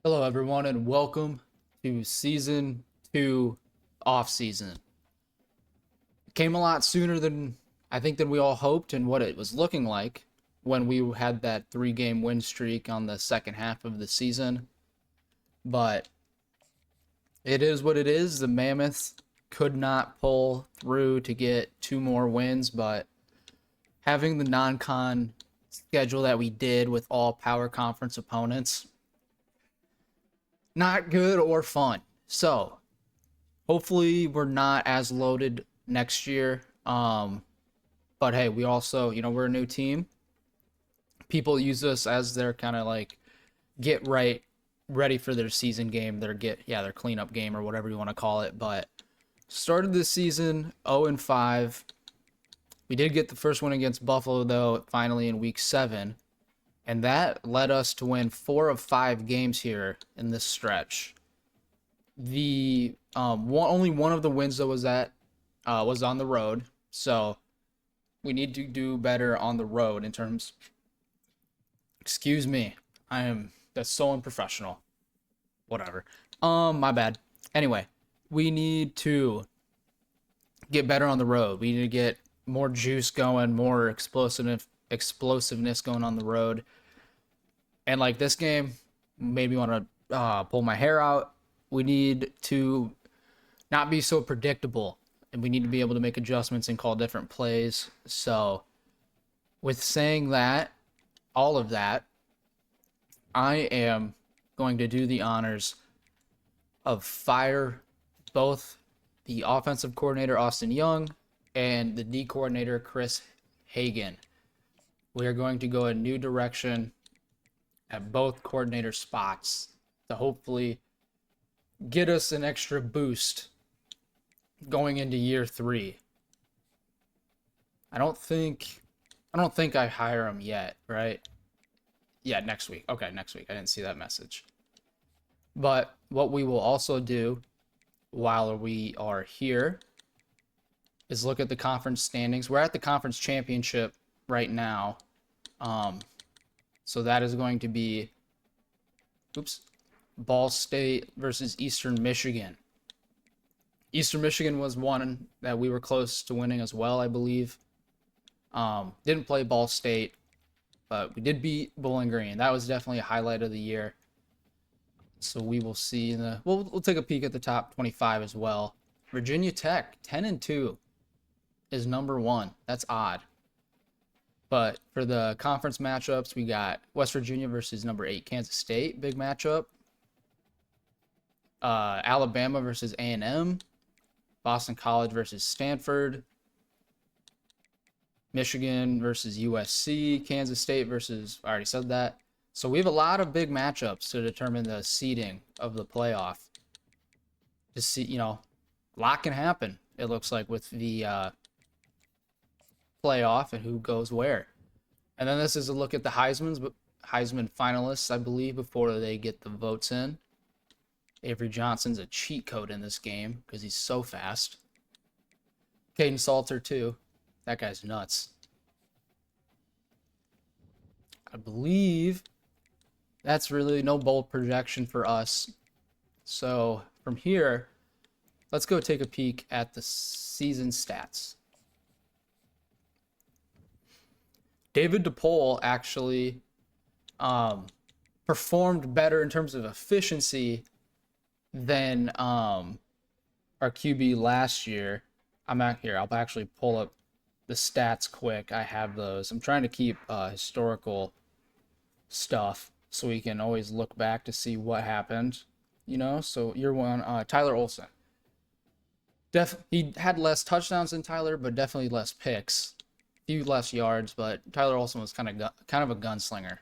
Hello, everyone, and welcome to season two off season. It came a lot sooner than than we all hoped, and what it was looking like when we had that 3 game win streak on the second half of the season. But it is what it is. The Mammoths could not pull through to get 2 more wins, but having the non-con schedule that we did with all power conference opponents, not good or fun. So hopefully we're not as loaded next year. But hey, we also, we're a new team. People use us as their kind of like get right, ready for their season game, their cleanup game or whatever you want to call it. But started this season 0-5. We did get the first win against Buffalo though, finally in week 7, and that led us to win 4 of 5 games here in this stretch. The only one of the wins though was on the road, so we need to do better on the road in terms. Excuse me, that's so unprofessional. Whatever. My bad. Anyway, we need to get better on the road. We need to get more juice going, more explosiveness going on the road. And like this game, maybe want to pull my hair out. We need to not be so predictable, and we need to be able to make adjustments and call different plays. So, with saying that, all of that, I am going to do the honors of fire both the offensive coordinator Austin Young and the D coordinator Chris Hagan. We are going to go a new direction at both coordinator spots to hopefully get us an extra boost going into year 3. I don't think I hire him yet, right? Yeah, next week. Okay, next week. I didn't see that message. But what we will also do while we are here is look at the conference standings. We're at the conference championship right now. So that is going to be Ball State versus Eastern Michigan. Eastern Michigan was one that we were close to winning as well, I believe. Didn't play Ball State, but we did beat Bowling Green. That was definitely a highlight of the year. So we will see we'll take a peek at the top 25 as well. Virginia Tech 10-2 is number 1. That's odd. But for the conference matchups, we got West Virginia versus number 8 Kansas State, big matchup. Alabama versus A&M, Boston College versus Stanford, Michigan versus USC, Kansas State versus, I already said that. So we have a lot of big matchups to determine the seeding of the playoff. To see, a lot can happen, it looks like, with the playoff and who goes where. And then this is a look at the Heisman finalists, I believe, before they get the votes in. Avery Johnson's a cheat code in this game because he's so fast. Caden Salter, too. That guy's nuts. I believe that's really no bold projection for us. So from here, let's go take a peek at the season stats. David DePol actually performed better in terms of efficiency than our QB last year. I'm out here. I'll actually pull up the stats quick. I have those. I'm trying to keep historical stuff so we can always look back to see what happened. So year 1, Tyler Olson. He had less touchdowns than Tyler, but definitely less picks. Few less yards, but Tyler Olson was kind of a gunslinger.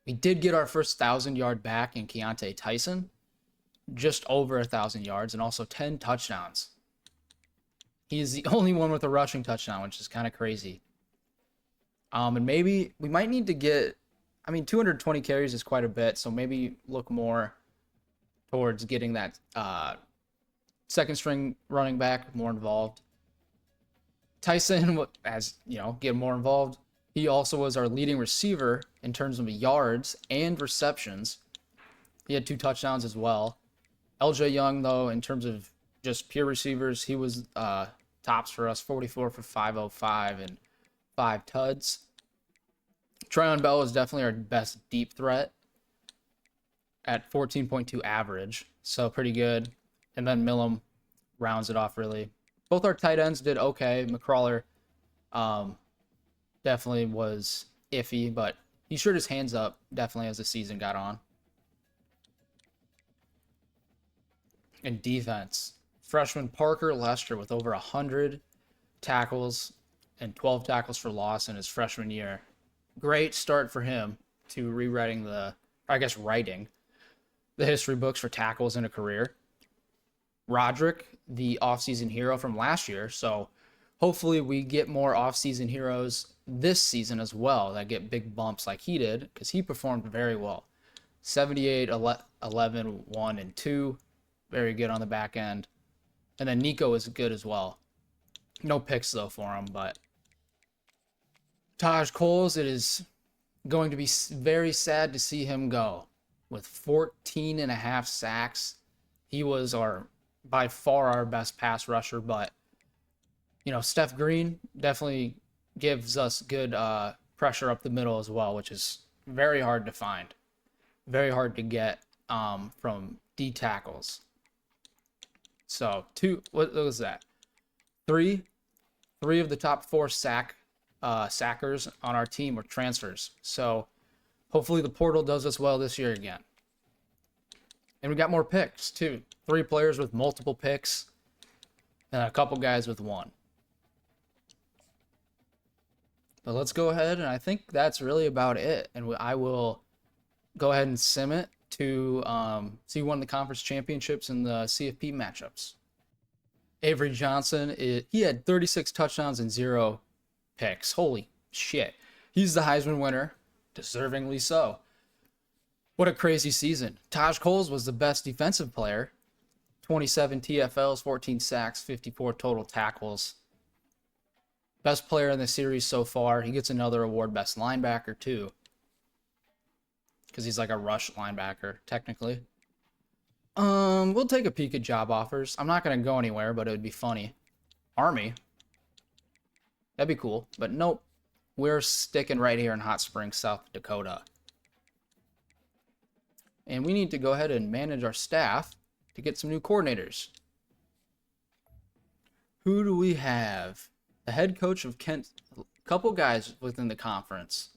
We did get our first 1,000-yard back in Tyson, just over 1,000 yards, and also 10 touchdowns. He is the only one with a rushing touchdown, which is kind of crazy. And maybe we might need to get, 220 carries is quite a bit, so maybe look more towards getting that second string running back more involved. Tyson, as get more involved. He also was our leading receiver in terms of yards and receptions. He had 2 touchdowns as well. LJ Young, though, in terms of just pure receivers, he was tops for us, 44 for 505 and 5 tuds. Tryon Bell is definitely our best deep threat at 14.2 average, so pretty good. And then Millum rounds it off really. Both our tight ends did okay. McCrawler definitely was iffy, but he showed his hands up definitely as the season got on. And defense, freshman Parker Lester with over 100 tackles and 12 tackles for loss in his freshman year. Great start for him to writing the history books for tackles in a career. Roderick, the offseason hero from last year. So hopefully we get more offseason heroes this season as well that get big bumps like he did, because he performed very well. 78, 11, 1, and 2. Very good on the back end. And then Nico is good as well. No picks, though, for him. But Taj Coles, it is going to be very sad to see him go. With 14.5 sacks. He was by far our best pass rusher. But, Steph Green definitely gives us good pressure up the middle as well, which is very hard to find. Very hard to get from D tackles. So what was that? Three of the top 4 sackers on our team were transfers. So hopefully the portal does us well this year again. And we got more picks too. 3 players with multiple picks and a couple guys with 1. But let's go ahead, and I think that's really about it. And I will go ahead and sim it to see who won the conference championships in the CFP matchups. Avery Johnson, he had 36 touchdowns and 0 picks. Holy shit. He's the Heisman winner, deservingly so. What a crazy season. Taj Coles was the best defensive player. 27 TFLs, 14 sacks, 54 total tackles. Best player in the series so far. He gets another award, best linebacker too, because he's like a rush linebacker, technically. We'll take a peek at job offers. I'm not going to go anywhere, but it would be funny. Army. That'd be cool. But nope. We're sticking right here in Hot Springs, South Dakota. And we need to go ahead and manage our staff to get some new coordinators. Who do we have? The head coach of Kent. A couple guys within the conference.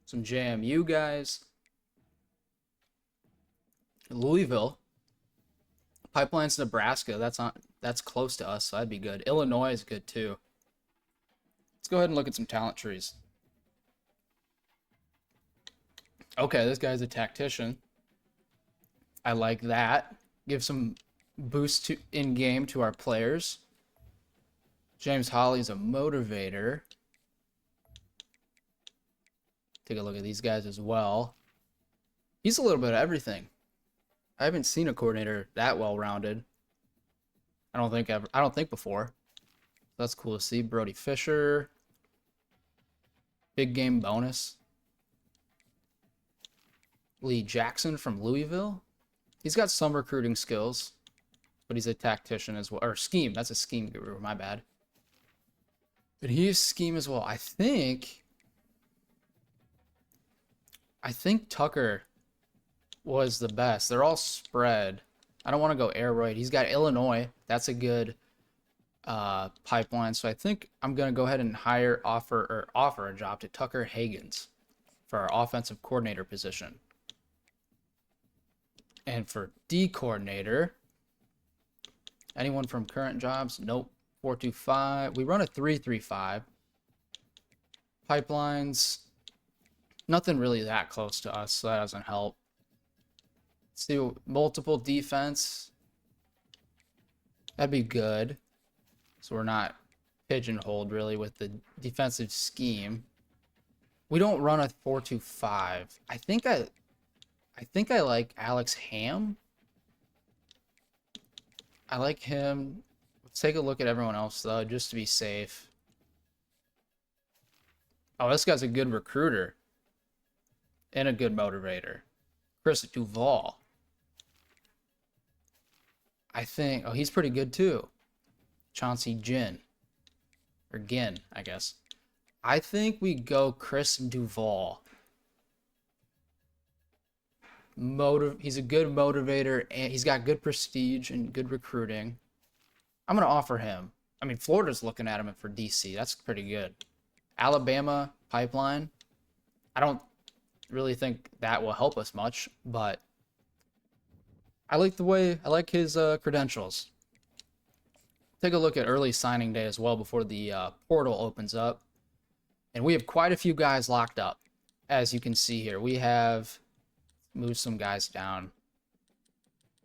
Some JMU guys. Louisville. Pipelines, Nebraska. That's close to us, so that'd be good. Illinois is good too. Let's go ahead and look at some talent trees. Okay, this guy's a tactician. I like that. Give some boost in game to our players. James Holly's a motivator. Take a look at these guys as well. He's a little bit of everything. I haven't seen a coordinator that well-rounded. I don't think before. That's cool to see. Brody Fisher. Big game bonus. Lee Jackson from Louisville. He's got some recruiting skills, but he's a tactician as well. Or scheme. That's a scheme guru. My bad. But he's scheme as well. I think Tucker was the best. They're all spread. I don't want to go air raid. He's got Illinois. That's a good pipeline. So I think I'm going to go ahead and offer a job to Tucker Hagans for our offensive coordinator position. And for D coordinator, anyone from current jobs? Nope. 425. We run a 3-3-5. Pipelines, nothing really that close to us, so that doesn't help. Let's do multiple defense. That'd be good. So we're not pigeonholed really with the defensive scheme. We don't run a 4-2-5. I think I like Alex Ham. I like him. Let's take a look at everyone else though, just to be safe. Oh, this guy's a good recruiter and a good motivator. Chris Duval. I think, oh, he's pretty good too. Chauncey Ginn. Or Ginn, I guess. I think we go Chris Duval. He's a good motivator, and he's got good prestige and good recruiting. I'm going to offer him. I mean, Florida's looking at him for DC. That's pretty good. Alabama pipeline. I don't really think that will help us much, but I like his credentials. Take a look at early signing day as well before the portal opens up. And we have quite a few guys locked up, as you can see here. We have moved some guys down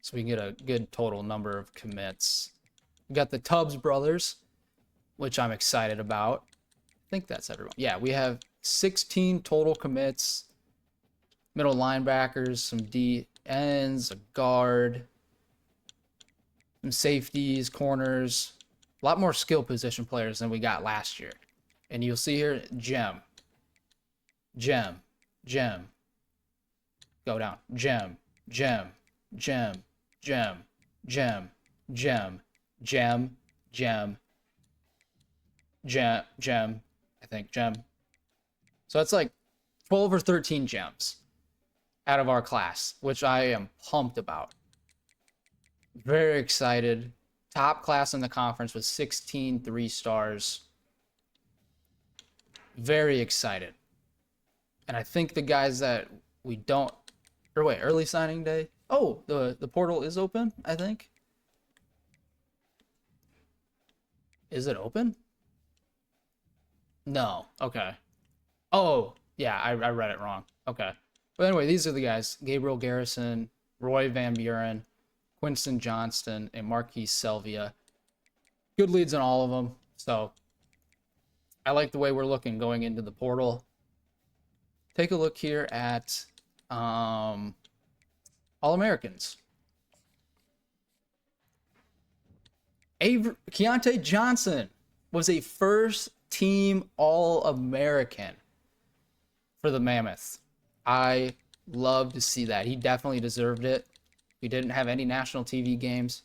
so we can get a good total number of commits. We got the Tubbs brothers, which I'm excited about. I think that's everyone. Yeah, we have 16 total commits. Middle linebackers, some D ends, a guard, some safeties, corners. A lot more skill position players than we got last year. And you'll see here, Gem. Go down. Gem. I think Gem. So that's like 12 or 13 gems out of our class, which I am pumped about. Very excited. Top class in the conference with 16 3-stars. Very excited. And I think the guys that we don't... Or wait, early signing day? Oh, the portal is open, I think. Is it open? No. Okay. Oh, yeah, I read it wrong. Okay. But anyway, these are the guys. Gabriel Garrison, Roy Van Buren, Quinton Johnston, and Marquise Selvia. Good leads on all of them. So I like the way we're looking going into the portal. Take a look here at All-Americans. Keontae Johnson was a first-team All-American for the Mammoths. I love to see that. He definitely deserved it. We didn't have any national TV games.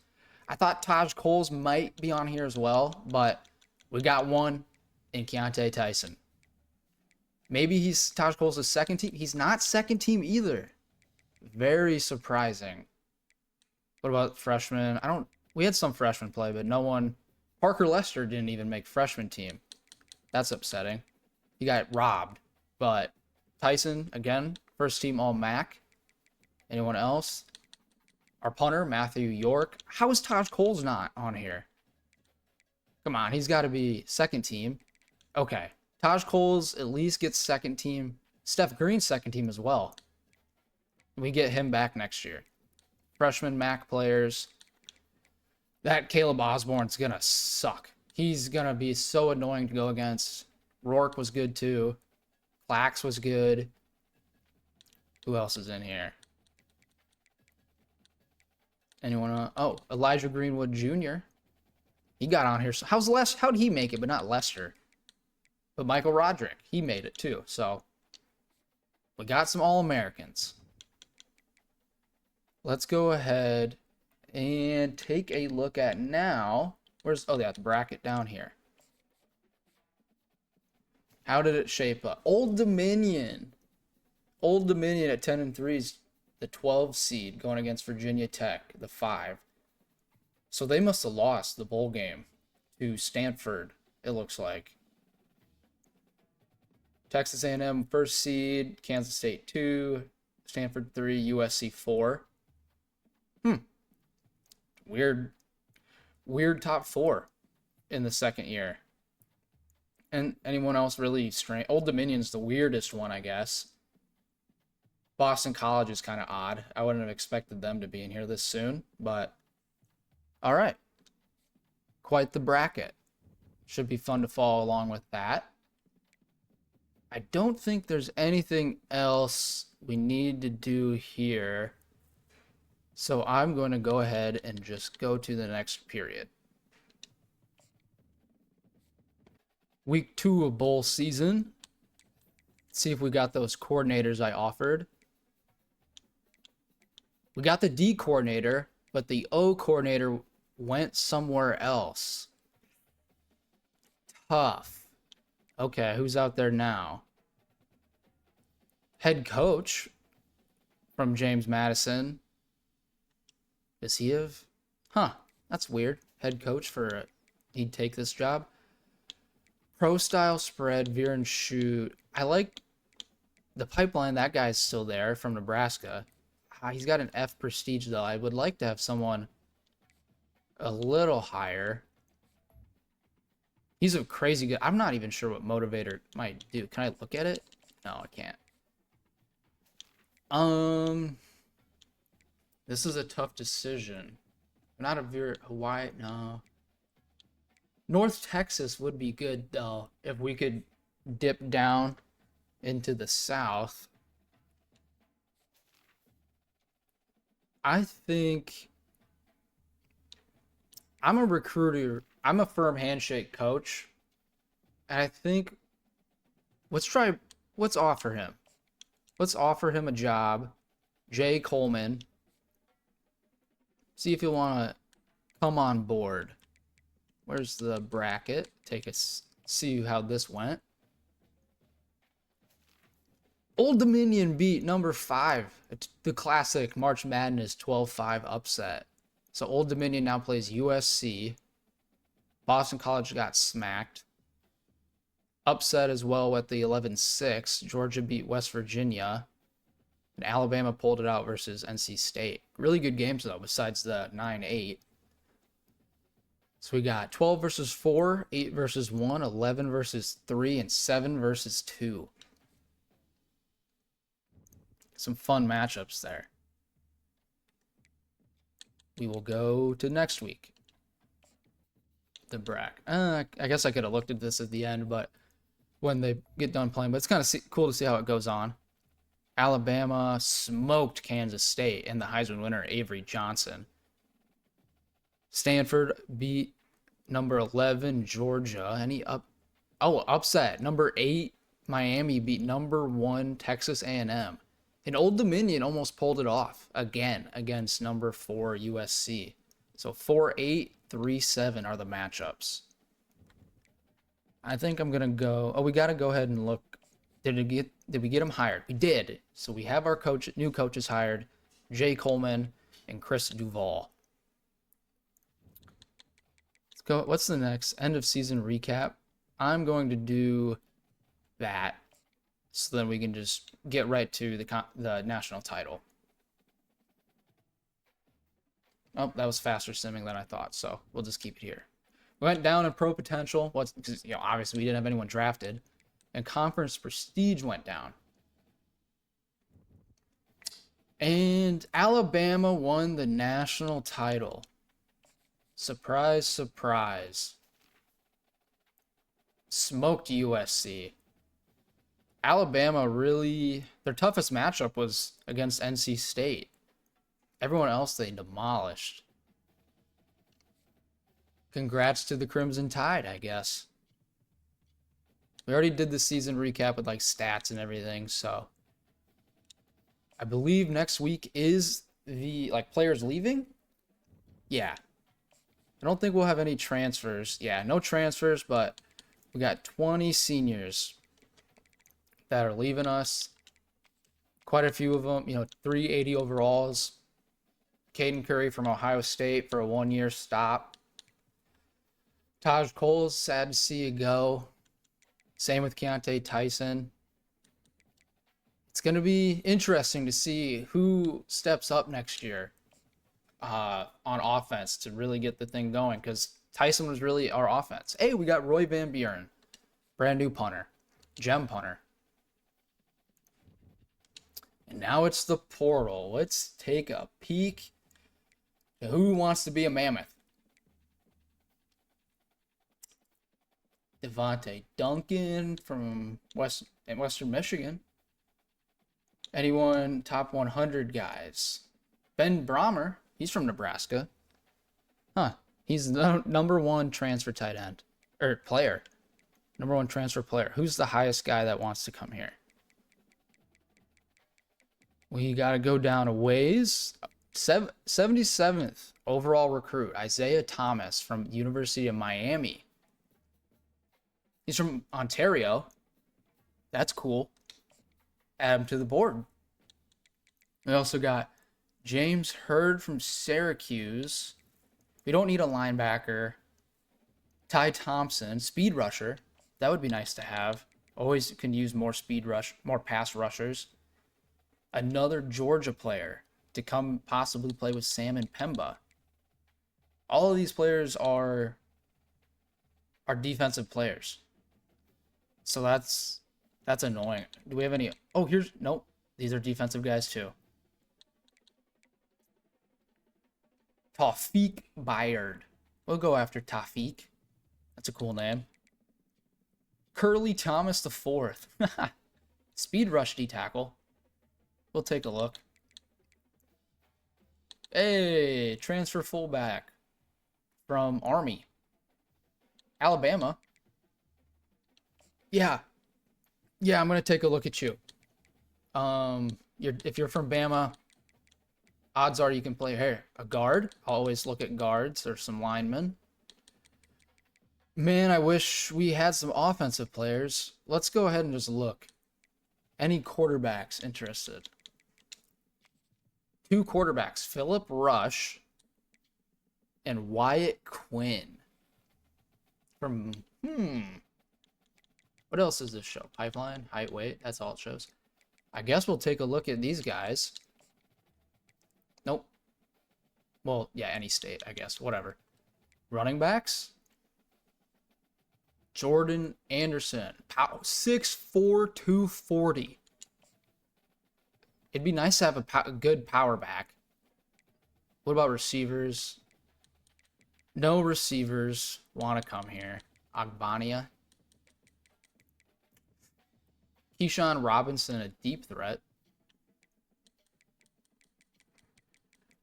I thought Taj Coles might be on here as well, but we got one in Keontae Tyson. Maybe he's Taj Coles' second team. He's not second team either. Very surprising. What about freshmen? We had some freshmen play, but no one. Parker Lester didn't even make freshman team. That's upsetting. He got robbed. But Tyson, again, first team All-MAC. Anyone else? Our punter, Matthew York. How is Taj Coles not on here? Come on, he's got to be second team. Okay. Taj Coles at least gets second team. Steph Green's second team as well. We get him back next year. Freshman MAC players. That Caleb Osborne's going to suck. He's going to be so annoying to go against. Rourke was good too. Clax was good. Who else is in here? Anyone? Oh, Elijah Greenwood Jr. He got on here. So how did he make it, but not Lester? But Michael Roderick, he made it too. So we got some All-Americans. Let's go ahead and take a look at now. They got the bracket down here. How did it shape up? Old Dominion. Old Dominion at 10-3 is the 12 seed going against Virginia Tech, the 5. So they must have lost the bowl game to Stanford, it looks like. Texas A&M first seed, Kansas State 2, Stanford 3, USC 4. Weird top 4 in the second year. And anyone else really strange? Old Dominion's the weirdest one, I guess. Boston College is kind of odd. I wouldn't have expected them to be in here this soon, but all right. Quite the bracket. Should be fun to follow along with that. I don't think there's anything else we need to do here. So I'm going to go ahead and just go to the next period. Week 2 of bowl season. Let's see if we got those coordinators I offered. We got the D coordinator, but the O coordinator went somewhere else. Tough. Okay, who's out there now? Head coach from James Madison. Does he have? Huh, that's weird. Head coach for he'd take this job. Pro style spread, veer and shoot. I like the pipeline. That guy's still there from Nebraska. He's got an F prestige though. I would like to have someone a little higher. He's a crazy good. I'm not even sure what motivator might do. Can I look at it? No, I can't. This is a tough decision. Not a veer Hawaii. No. North Texas would be good though if we could dip down into the south. I think I'm a recruiter. I'm a firm handshake coach. And I think let's offer him. Let's offer him a job. Jay Coleman. See if he'll want to come on board. Where's the bracket? See how this went. Old Dominion beat number 5. The classic March Madness 12-5 upset. So Old Dominion now plays USC. Boston College got smacked. Upset as well at the 11-6. Georgia beat West Virginia. And Alabama pulled it out versus NC State. Really good games though, besides the 9-8. So we got 12 versus 4, 8 versus 1, 11 versus 3, and 7 versus 2. Some fun matchups there. We will go to next week. The bracket. I guess I could have looked at this at the end, but when they get done playing. But it's kind of cool to see how it goes on. Alabama smoked Kansas State and the Heisman winner Avery Johnson. Stanford beat number 11 Georgia. Upset. Number 8 Miami beat number 1 Texas A&M. And Old Dominion almost pulled it off again against number 4 USC. So 4-8, 3-7 are the matchups. I think I'm gonna go. Oh, we gotta go ahead and look. Did we get them hired? We did. So we have our new coaches hired, Jay Coleman and Chris Duval. Let's go. What's the next? End of season recap. I'm going to do that, so then we can just get right to the national title. Oh, that was faster simming than I thought, so we'll just keep it here. We went down in pro potential. Obviously we didn't have anyone drafted. And conference prestige went down. And Alabama won the national title. Surprise, surprise. Smoked USC. Alabama really, their toughest matchup was against NC State. Everyone else they demolished. Congrats to the Crimson Tide, I guess. We already did the season recap with like stats and everything, so I believe next week is the players leaving. Yeah. I don't think we'll have any transfers. Yeah, no transfers, but we got 20 seniors that are leaving us. Quite a few of them, 380 overalls. Caden Curry from Ohio State for a 1-year stop. Taj Cole's sad to see you go. Same with Tyson. It's going to be interesting to see who steps up next year on offense to really get the thing going, because Tyson was really our offense. Hey, we got Roy Van Buren, brand new punter, gem punter. And now it's the portal. Let's take a peek at who wants to be a Mammoth. Devontae Duncan from Western Michigan. Anyone top 100 guys? Ben Brahmer, he's from Nebraska. Huh. He's the number 1 transfer tight end. Or player. Number 1 transfer player. Who's the highest guy that wants to come here? We got to go down a ways. 77th overall recruit, Isaiah Thomas from University of Miami. He's from Ontario. That's cool. Add him to the board. We also got James Hurd from Syracuse. We don't need a linebacker. Ty Thompson, speed rusher. That would be nice to have. Always can use more speed rush, more pass rushers. Another Georgia player to come possibly play with Sam and Pemba. All of these players are defensive players. So that's annoying. Do we have any? Oh, nope. These are defensive guys too. Tawfiq Bayard. We'll go after Tawfiq. That's a cool name. Curly Thomas the Fourth. Speed rush D tackle. We'll take a look. Hey, transfer fullback from Army. Alabama. Yeah, I'm gonna take a look at you. If you're from Bama, odds are you can play a guard. I'll always look at guards or some linemen. Man, I wish we had some offensive players. Let's go ahead and just look. Any quarterbacks interested? 2 quarterbacks, Philip Rush and Wyatt Quinn. From, what else does this show? Pipeline, height, weight, that's all it shows. I guess we'll take a look at these guys. Nope. Well, yeah, any state, I guess, whatever. Running backs? Jordan Anderson, 6'4", 240. It'd be nice to have a good power back. What about receivers? No receivers want to come here. Agbania. Keyshawn Robinson, a deep threat.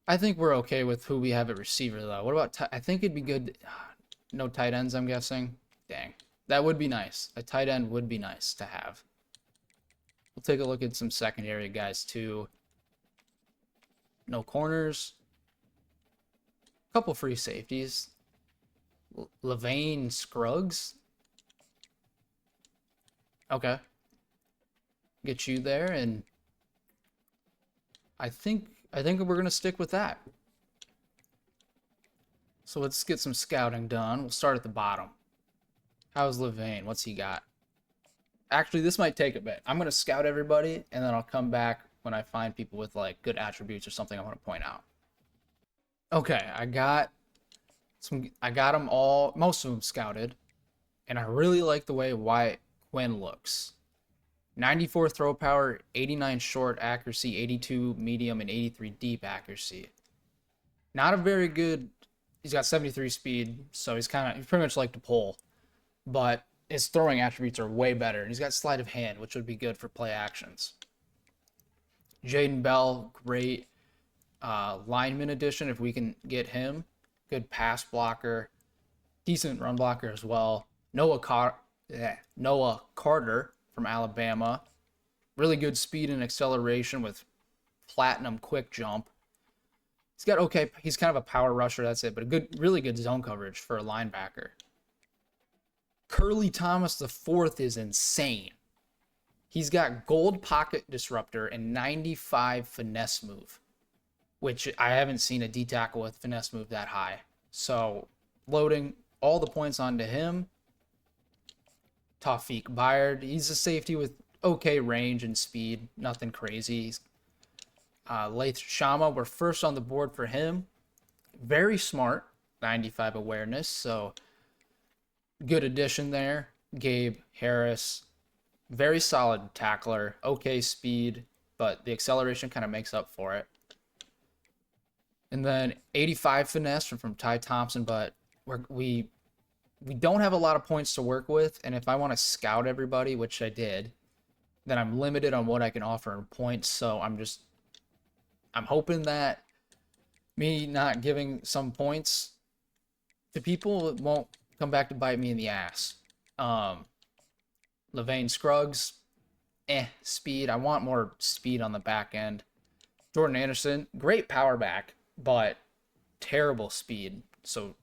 I think we're okay with who we have at receiver, though. What about I think it'd be good. No tight ends, I'm guessing. Dang. That would be nice. A tight end would be nice to have. We'll take a look at some secondary guys, too. No corners. Couple free safeties. Levane Scruggs. Okay. Get you there, and I think we're going to stick with that. So let's get some scouting done. We'll start at the bottom. How's Levane? What's he got? Actually, this might take a bit. I'm going to scout everybody, and then I'll come back when I find people with like good attributes or something I want to point out. Okay, I got them all, most of them scouted, and I really like the way Wyatt Quinn looks. 94 throw power, 89 short accuracy, 82 medium, and 83 deep accuracy. Not a very good. He's got 73 speed, so he's pretty much like DePol, but his throwing attributes are way better. And he's got sleight of hand, which would be good for play actions. Jaden Bell, great lineman addition if we can get him. Good pass blocker, decent run blocker as well. Noah Carter from Alabama. Really good speed and acceleration with platinum quick jump. He's kind of a power rusher, that's it, but really good zone coverage for a linebacker. Curly Thomas the Fourth is insane. He's got gold pocket disruptor and 95 finesse move, which I haven't seen a D tackle with finesse move that high. So loading all the points onto him. Tawfiq Bayard, he's a safety with okay range and speed, nothing crazy. Laith Shama, we're first on the board for him. Very smart, 95 awareness, so good addition there. Gabe Harris, very solid tackler, okay speed, but the acceleration kind of makes up for it. And then 85 finesse from Ty Thompson, but we don't have a lot of points to work with, and if I want to scout everybody, which I did, then I'm limited on what I can offer in points, so I'm hoping that me not giving some points to people won't come back to bite me in the ass. Levane Scruggs, speed. I want more speed on the back end. Jordan Anderson, great power back, but terrible speed. So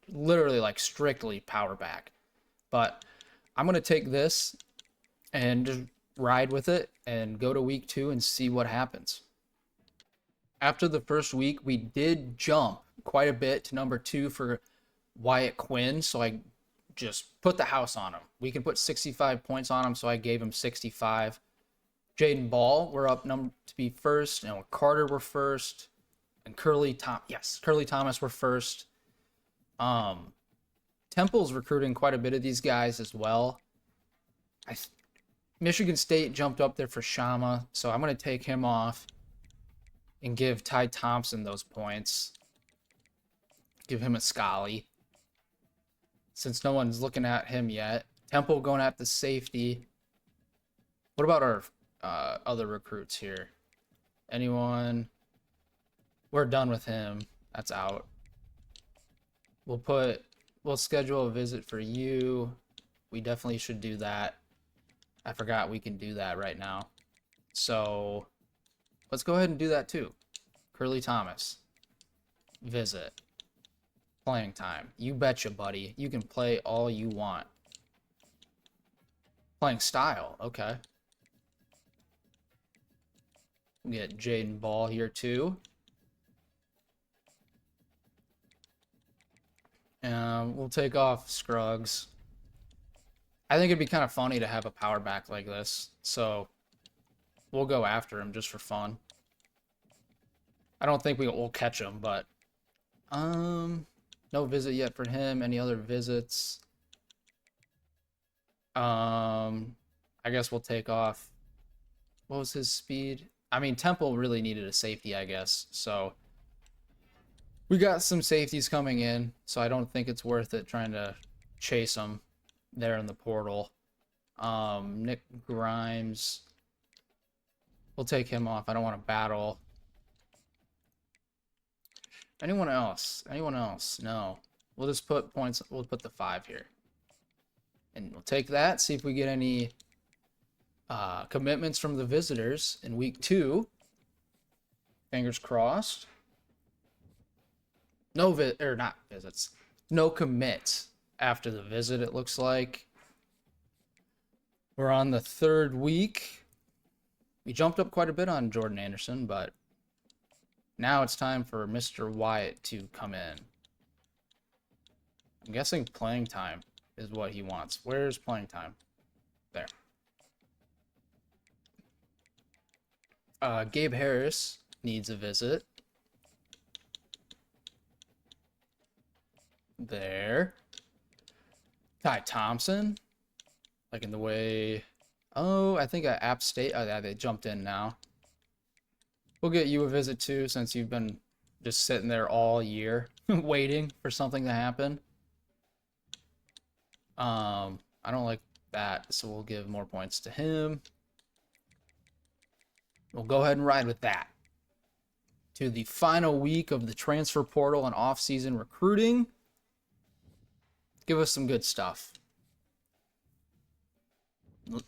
literally like strictly power back. But I'm going to take this and just ride with it and go to week 2 and see what happens. After the first week, we did jump quite a bit to number 2 for Wyatt Quinn, so I just put the house on him. We can put 65 points on him, so I gave him 65. Jaden Ball, we're up to be first, and Carter were first, and Curly Thomas were first. Temple's recruiting quite a bit of these guys as well. Michigan State jumped up there for Shama, so I'm going to take him off and give Ty Thompson those points. Give him a Scully, since no one's looking at him yet. Temple going at the safety. What about our other recruits here? Anyone? We're done with him. That's out. We'll schedule a visit for you. We definitely should do that. I forgot we can do that right now. So let's go ahead and do that too. Curly Thomas. Visit. Playing time. You betcha, buddy. You can play all you want. Playing style. Okay. We'll get Jaden Ball here too. We'll take off Scruggs. I think it'd be kind of funny to have a power back like this, so we'll go after him just for fun. I don't think we'll catch him, but no visit yet for him. Any other visits? I guess we'll take off. What was his speed? I mean, Temple really needed a safety, I guess, so we got some safeties coming in, so I don't think it's worth it trying to chase them there in the portal. Nick Grimes, we'll take him off. I don't want to battle. Anyone else? Anyone else? No. We'll just put points. We'll put the 5 here. And we'll take that, see if we get any commitments from the visitors in week 2. Fingers crossed. No not visits. No commits after the visit, it looks like. We're on the 3rd week. We jumped up quite a bit on Jordan Anderson, but now it's time for Mr. Wyatt to come in. I'm guessing playing time is what he wants. Where's playing time? There. Gabe Harris needs a visit. There. Ty Thompson. Like in the way... Oh, I think App State... Oh, yeah, they jumped in now. We'll get you a visit too, since you've been just sitting there all year waiting for something to happen. I don't like that, so we'll give more points to him. We'll go ahead and ride with that. To the final week of the transfer portal and off-season recruiting. Give us some good stuff.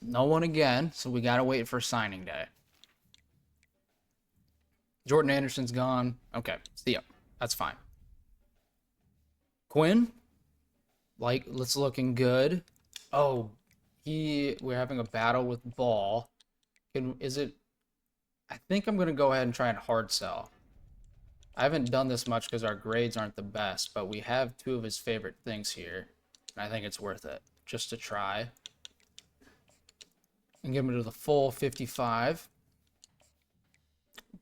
No one again, so we got to wait for signing day. Jordan Anderson's gone. Okay, see ya. That's fine. Quinn, it's looking good. Oh, we're having a battle with Ball. I think I'm going to go ahead and try and hard sell. I haven't done this much because our grades aren't the best, but we have 2 of his favorite things here, and I think it's worth it just to try. And give him to the full 55.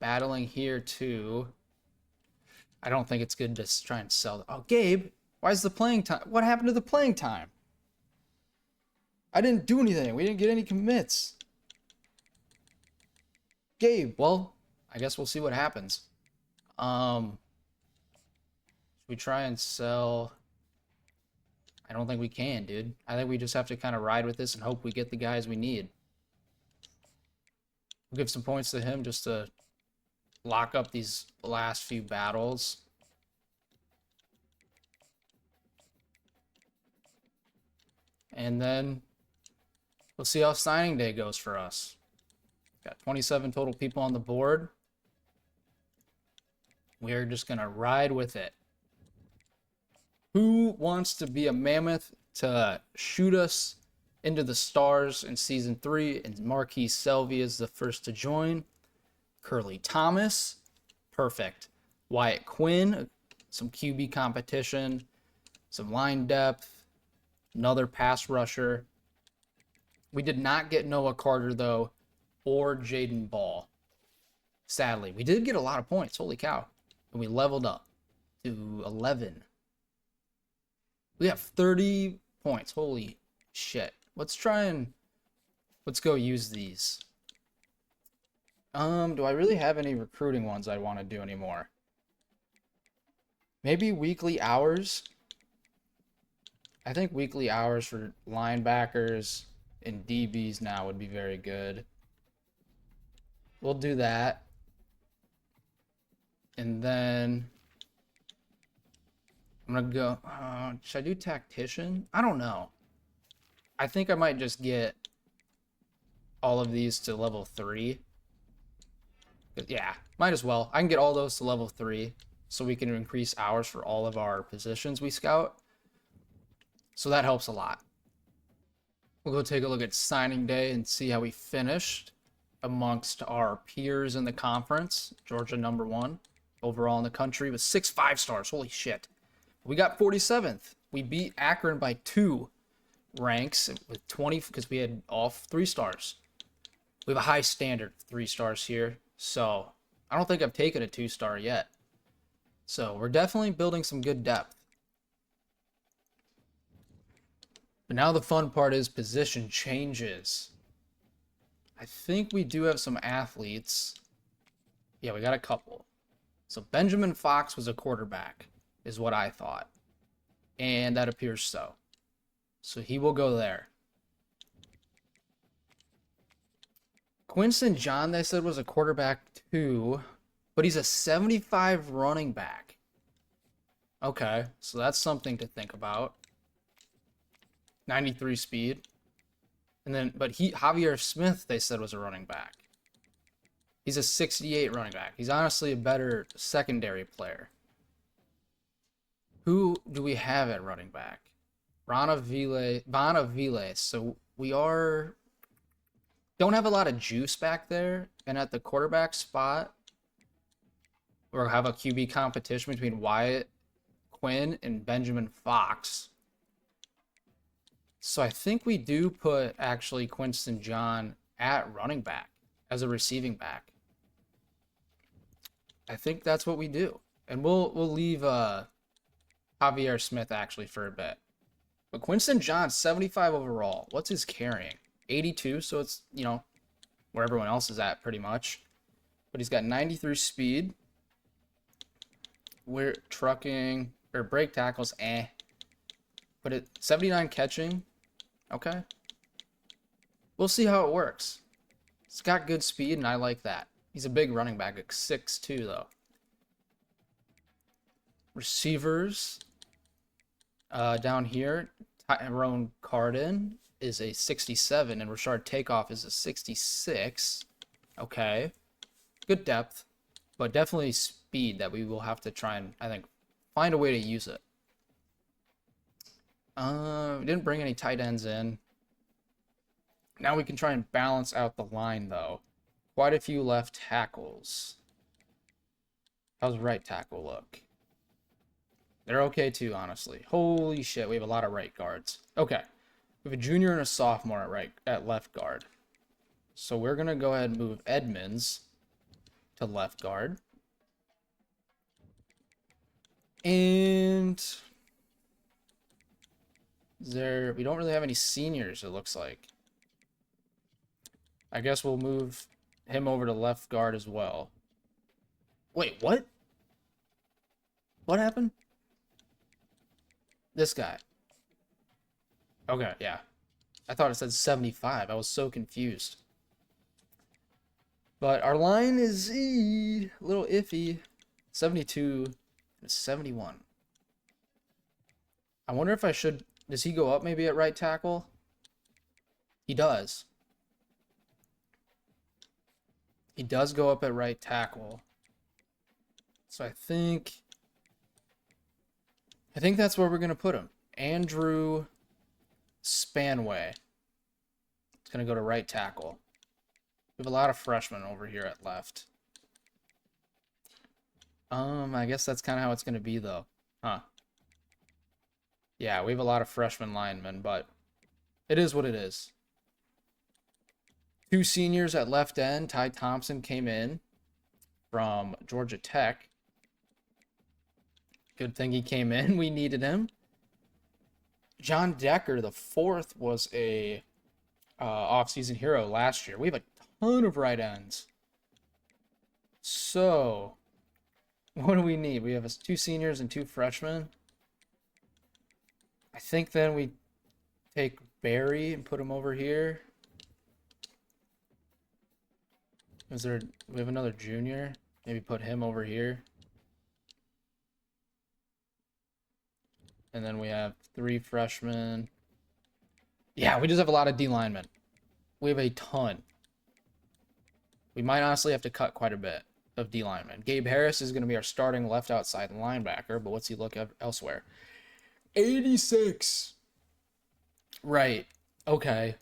Battling here too. I don't think it's good to try and sell. Oh, Gabe, why is the playing time? What happened to the playing time? I didn't do anything. We didn't get any commits. Gabe, well, I guess we'll see what happens. Should we try and sell? I don't think we can, dude. I think we just have to kind of ride with this and hope we get the guys we need. We'll give some points to him just to lock up these last few battles. And then we'll see how signing day goes for us. Got 27 total people on the board. We're just going to ride with it. Who wants to be a Mammoth to shoot us into the stars in Season 3? And Marquis Selvey is the first to join. Curly Thomas, perfect. Wyatt Quinn, some QB competition, some line depth, another pass rusher. We did not get Noah Carter, though, or Jaden Ball. Sadly, we did get a lot of points. Holy cow. And we leveled up to 11. We have 30 points. Holy shit. Let's go use these. Do I really have any recruiting ones I want to do anymore? Maybe weekly hours. I think weekly hours for linebackers and DBs now would be very good. We'll do that. And then I'm going to go, should I do tactician? I don't know. I think I might just get all of these to level 3. Yeah, might as well. I can get all those to level 3 so we can increase hours for all of our positions we scout. So that helps a lot. We'll go take a look at signing day and see how we finished amongst our peers in the conference. Georgia #1 overall in the country with 6 5-stars. Holy shit. We got 47th. We beat Akron by 2 ranks with 20 because we had all 3 stars. We have a high standard 3 stars here. So I don't think I've taken a 2-star yet. So we're definitely building some good depth. But now the fun part is position changes. I think we do have some athletes. Yeah, we got a couple. So Benjamin Fox was a quarterback, is what I thought. And that appears so. So he will go there. Quinston John, they said, was a quarterback too, but he's a 75 running back. Okay, so that's something to think about. 93 speed. And then, but Javier Smith, they said, was a running back. He's a 68 running back. He's honestly a better secondary player. Who do we have at running back? Bonaviles. So we don't have a lot of juice back there. And at the quarterback spot, we'll have a QB competition between Wyatt Quinn and Benjamin Fox. So I think we do put actually Quinston John at running back as a receiving back. I think that's what we do. And we'll leave Javier Smith actually for a bit. But Quinston John, 75 overall. What's his carrying? 82, so it's, where everyone else is at pretty much. But he's got 93 speed. We're trucking, or break tackles, But at 79 catching, okay. We'll see how it works. It's got good speed, and I like that. He's a big running back, at 6'2", though. Receivers, down here, Tyrone Carden is a 67, and Rashard Takeoff is a 66. Okay. Good depth, but definitely speed that we will have to try and, I think, find a way to use it. We didn't bring any tight ends in. Now we can try and balance out the line, though. Quite a few left tackles. How's right tackle look? They're okay, too, honestly. Holy shit, we have a lot of right guards. Okay. We have a junior and a sophomore at left guard. So we're going to go ahead and move Edmonds to left guard. And we don't really have any seniors, it looks like. I guess we'll move him over to left guard as well. Wait, what? What happened? This guy. Okay, yeah. I thought it said 75. I was so confused. But our line is a little iffy. 72 to 71. I wonder if I should... Does he go up maybe at right tackle? He does. He does go up at right tackle. So I think that's where we're going to put him. Andrew Spanway. It's going to go to right tackle. We have a lot of freshmen over here at left. I guess that's kind of how it's going to be, though. Huh. Yeah, we have a lot of freshman linemen, but it is what it is. 2 seniors at left end. Ty Thompson came in from Georgia Tech. Good thing he came in. We needed him. John Decker, the 4th, was a offseason hero last year. We have a ton of right ends. So, what do we need? We have 2 seniors and 2 freshmen. I think then we take Barry and put him over here. We have another junior. Maybe put him over here. And then we have 3 freshmen. Yeah, we just have a lot of D linemen. We have a ton. We might honestly have to cut quite a bit of D linemen. Gabe Harris is going to be our starting left outside linebacker, but what's he look at elsewhere? 86. Right. Okay.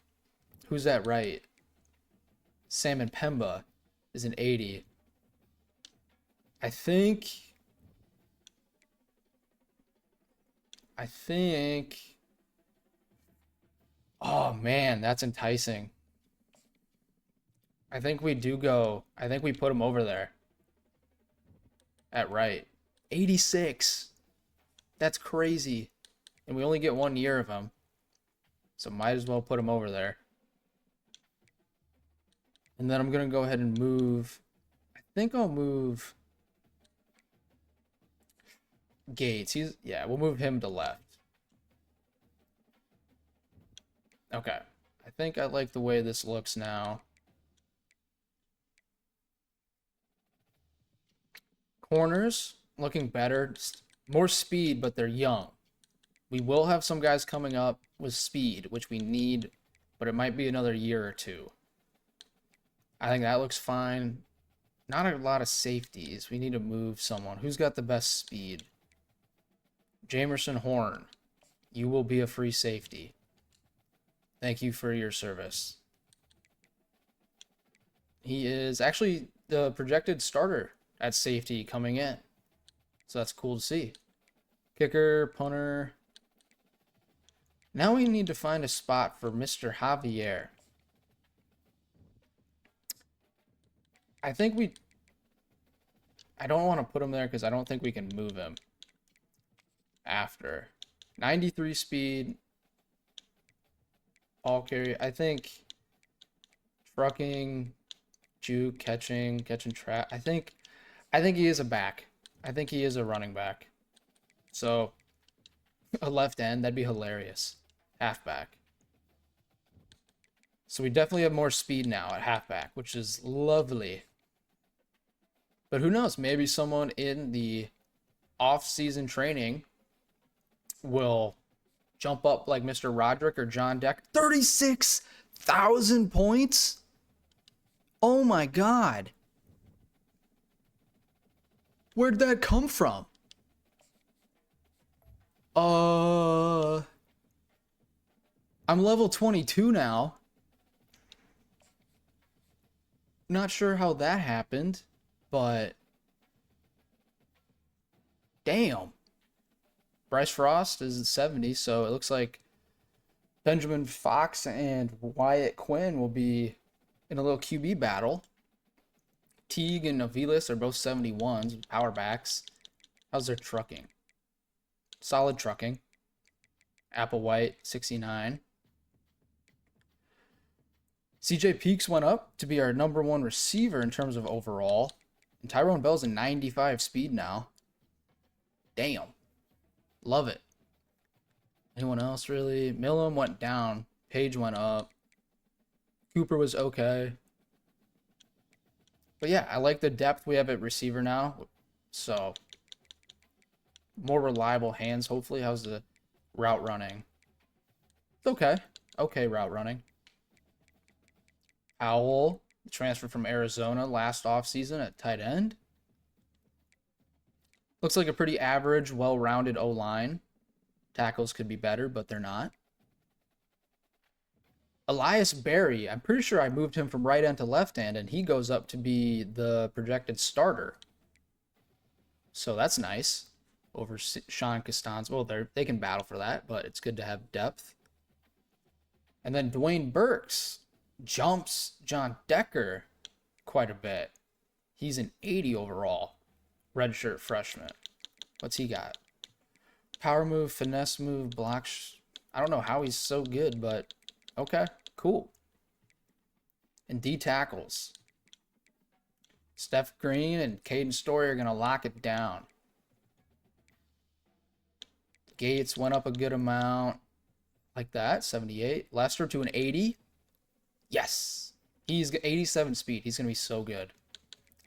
Who's that right? Salmon Pemba is an 80. I think. Oh, man, that's enticing. I think we put him over there. At right. 86. That's crazy. And we only get 1 year of him. So might as well put him over there. And then I'm going to go ahead and move. I think I'll move Gates. We'll move him to left. Okay. I think I like the way this looks now. Corners looking better. More speed, but they're young. We will have some guys coming up with speed, which we need, but it might be another year or 2. I think that looks fine. Not a lot of safeties. We need to move someone. Who's got the best speed? Jamerson Horn. You will be a free safety. Thank you for your service. He is actually the projected starter at safety coming in. So that's cool to see. Kicker, punter. Now we need to find a spot for Mr. Javier. I don't want to put him there because I don't think we can move him after. 93 speed. All carry. I think trucking, juke, catching trap. I think he is a back. I think he is a running back. So a left end, that'd be hilarious. Halfback. So we definitely have more speed now at halfback, which is lovely. But who knows? Maybe someone in the off-season training will jump up like Mr. Roderick or John Deck. 36,000 points? Oh my God. Where'd that come from? I'm level 22 now. Not sure how that happened, but damn. Bryce Frost is 70, so it looks like Benjamin Fox and Wyatt Quinn will be in a little QB battle. Teague and Aviles are both 71s, power backs. How's their trucking? Solid trucking. Applewhite, 69. CJ Peaks went up to be our #1 receiver in terms of overall. And Tyrone Bell's a 95 speed now. Damn. Love it. Anyone else really? Millam went down. Page went up. Cooper was okay. But yeah, I like the depth we have at receiver now. So, more reliable hands, hopefully. How's the route running? It's okay. Okay route running. Howell, transferred from Arizona last offseason at tight end. Looks like a pretty average, well-rounded O-line. Tackles could be better, but they're not. Elias Berry, I'm pretty sure I moved him from right end to left end, and he goes up to be the projected starter. So that's nice over Sean Costanzo. Well, they can battle for that, but it's good to have depth. And then Dwayne Burks jumps John Decker quite a bit. He's an 80 overall, redshirt freshman. What's he got? Power move, finesse move, block. I don't know how he's so good, but okay, cool. And D tackles. Steph Green and Caden Story are going to lock it down. Gates went up a good amount. Like that, 78. Lester to an 80. Yes. He's 87 speed. He's going to be so good.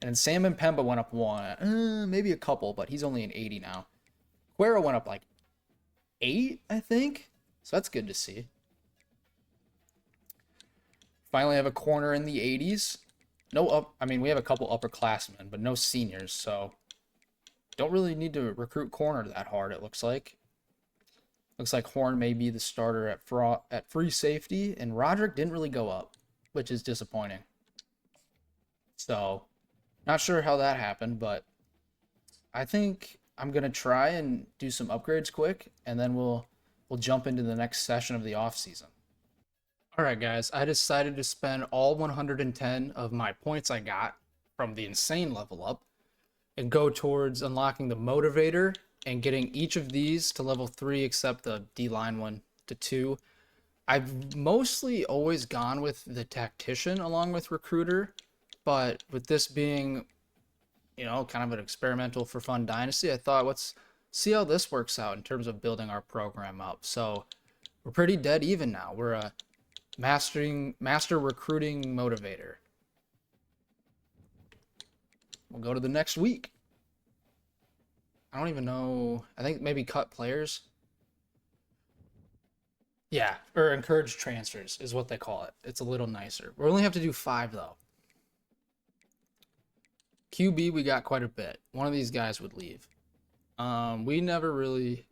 And then Sam and Pemba went up one. Maybe a couple, but he's only an 80 now. Cuero went up like 8, I think. So that's good to see. Finally have a corner in the 80s. We have a couple upperclassmen, but no seniors, so don't really need to recruit corner that hard, it looks like. Looks like Horn may be the starter at free safety, and Roderick didn't really go up, which is disappointing. So, not sure how that happened, but I think I'm going to try and do some upgrades quick, and then we'll jump into the next session of the offseason. Alright guys, I decided to spend all 110 of my points I got from the insane level up and go towards unlocking the motivator and getting each of these to level 3 except the D-line one to 2. I've mostly always gone with the tactician along with recruiter, but with this being, kind of an experimental for fun dynasty, I thought let's see how this works out in terms of building our program up. So we're pretty dead even now. We're a master recruiting motivator. We'll go to the next week. I don't even know. I think maybe cut players. Yeah, or encourage transfers is what they call it. It's a little nicer. We only have to do 5 though. QB, we got quite a bit. One of these guys would leave. We never really.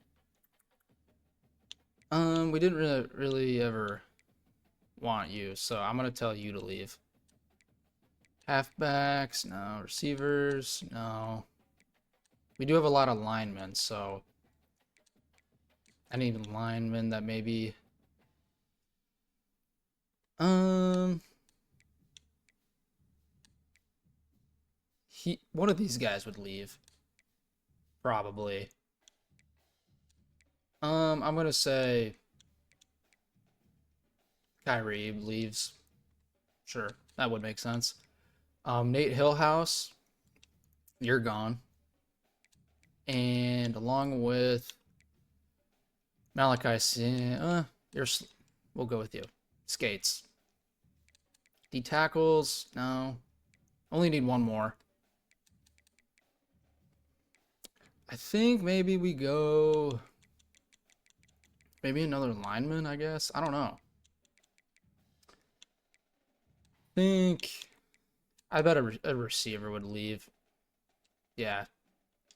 We didn't really ever want you, so I'm gonna tell you to leave. Halfbacks, no. Receivers, no. We do have a lot of linemen, so I need linemen that maybe one of these guys would leave. Probably. I'm gonna say Kyrie leaves. Sure, that would make sense. Nate Hillhouse, you're gone. And along with Malachi, we'll go with you. Skates. D tackles, no. Only need one more. I think maybe we go. Maybe another lineman, I guess. I don't know. I bet a receiver would leave. Yeah.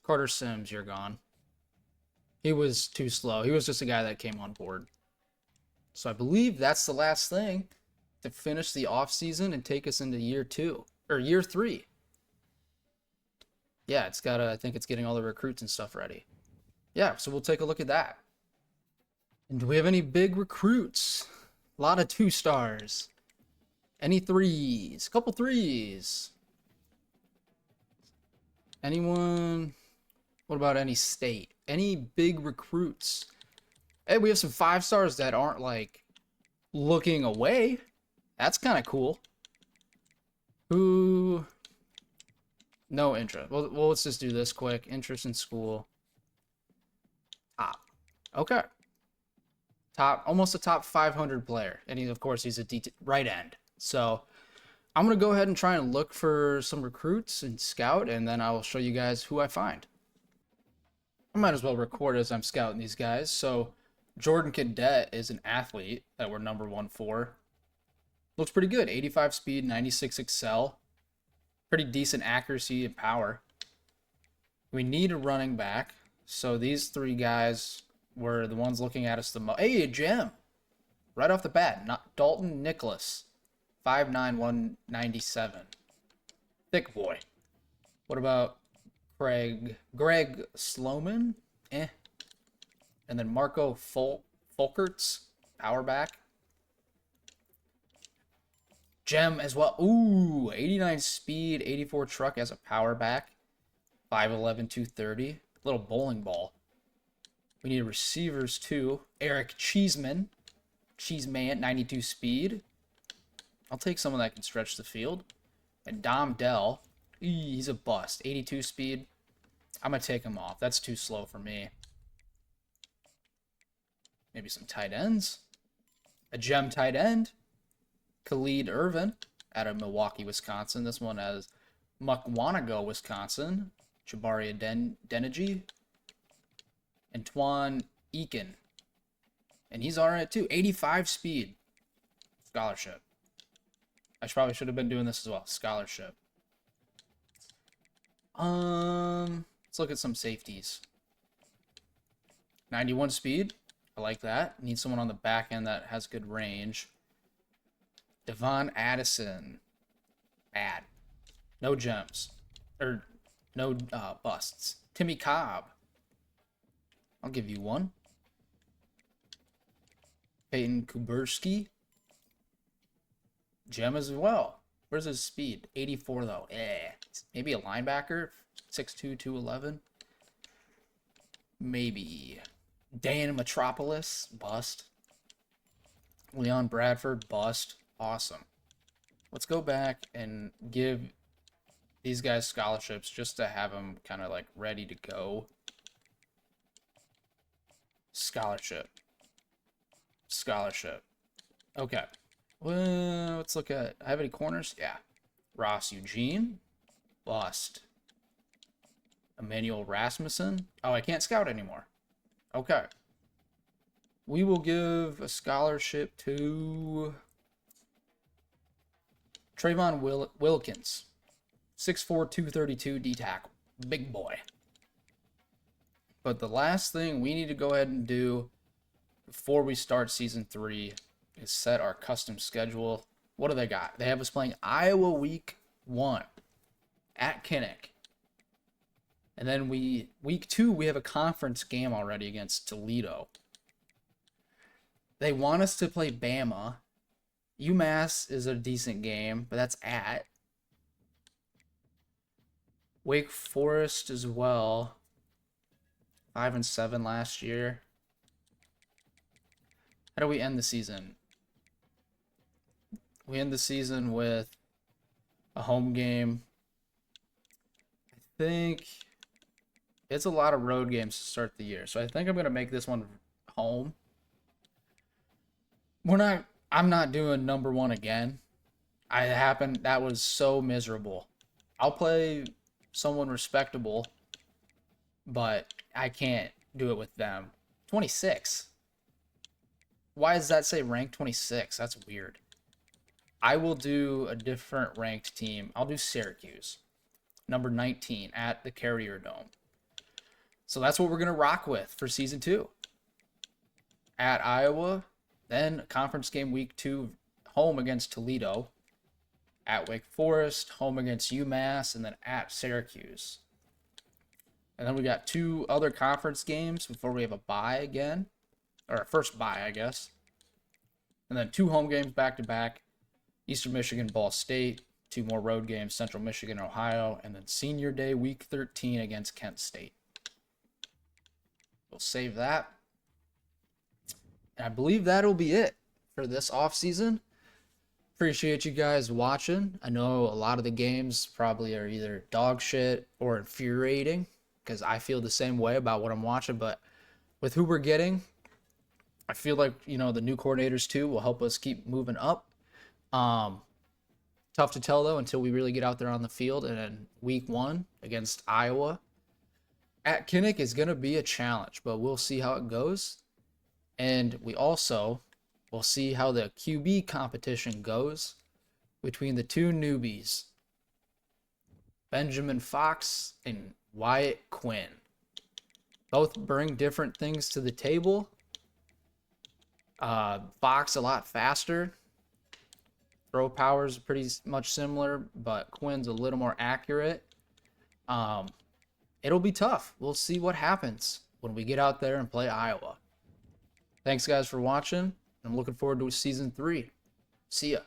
Carter Sims, you're gone. He was too slow. He was just a guy that came on board. So I believe that's the last thing to finish the offseason and take us into year 2 or year 3. Yeah, I think it's getting all the recruits and stuff ready. Yeah, so we'll take a look at that. And do we have any big recruits? A lot of 2 stars. Any 3s? A couple 3s. Anyone? What about any state? Any big recruits? Hey, we have some 5 stars that aren't like looking away. That's kind of cool. Who? No interest. Well, let's just do this quick. Interest in school. Top. Okay. Almost a top 500 player. And of course, he's a right end. So I'm going to go ahead and try and look for some recruits and scout, and then I will show you guys who I find. I might as well record as I'm scouting these guys. So Jordan Cadet is an athlete that we're number 1 for. Looks pretty good. 85 speed, 96 excel. Pretty decent accuracy and power. We need a running back. So these three guys were the ones looking at us the most. Hey, a gem. Right off the bat. Not Dalton Nicholas. 5'9", 197. Thick boy. What about Greg Sloman? Eh. And then Marco Folkerts. Power back. Gem as well. Ooh, 89 speed, 84 truck as a power back. 5'11", 230. Little bowling ball. We need receivers too. Eric Cheeseman, 92 speed. I'll take someone that can stretch the field. And Dom Dell, he's a bust. 82 speed. I'm going to take him off. That's too slow for me. Maybe some tight ends. A gem tight end. Khalid Irvin out of Milwaukee, Wisconsin. This one has Mukwanago, Wisconsin. Jabari Adeniji. And Twan Eakin. And he's alright too. 85 speed. Scholarship. Probably should have been doing this as well. Scholarship. Let's look at some safeties. 91 speed. I like that. Need someone on the back end that has good range. Devon Addison. Bad. No gems. Or no busts. Timmy Cobb. I'll give you one. Peyton Kuberski. Gem as well. Where's his speed? 84 though. Maybe a linebacker. 6'2", 211. Maybe. Dan Metropolis. Bust. Leon Bradford. Bust. Awesome. Let's go back and give these guys scholarships just to have them kind of like ready to go. Scholarship. Okay. Well, let's look at... I have any corners? Yeah. Ross Eugene. Bust. Emmanuel Rasmussen. Oh, I can't scout anymore. Okay. We will give a scholarship to Trayvon Wilkins. 6'4", 232 D-tackle. Big boy. But the last thing we need to go ahead and do before we start Season 3 is set our custom schedule. What do they got? They have us playing Iowa Week 1 at Kinnick. And then Week 2, we have a conference game already against Toledo. They want us to play Bama. UMass is a decent game, but that's at. Wake Forest as well. 5-7 last year. How do we end the season? We end the season with a home game. I think it's a lot of road games to start the year. So I think I'm going to make this one home. I'm not doing number 1 again. That was so miserable. I'll play someone respectable, but I can't do it with them. 26. Why does that say ranked 26? That's weird. I will do a different ranked team. I'll do Syracuse. Number 19 at the Carrier Dome. So that's what we're going to rock with for Season 2. At Iowa. Then conference game Week 2, home against Toledo. At Wake Forest, home against UMass, and then at Syracuse. And then we got 2 other conference games before we have a bye again. Or a first bye, I guess. And then 2 home games back-to-back. Eastern Michigan, Ball State. 2 more road games, Central Michigan, Ohio. And then Senior Day, Week 13 against Kent State. We'll save that. And I believe that'll be it for this offseason. Appreciate you guys watching. I know a lot of the games probably are either dog shit or infuriating because I feel the same way about what I'm watching. But with who we're getting, I feel like, you know, the new coordinators too will help us keep moving up. Tough to tell though until we really get out there on the field. And then Week 1 against Iowa at Kinnick is going to be a challenge, but we'll see how it goes. And we also will see how the QB competition goes between the 2 newbies, Benjamin Fox and Wyatt Quinn. Both bring different things to the table. Fox a lot faster. Throw power is pretty much similar, but Quinn's a little more accurate. It'll be tough. We'll see what happens when we get out there and play Iowa. Thanks, guys, for watching. I'm looking forward to season 3. See ya.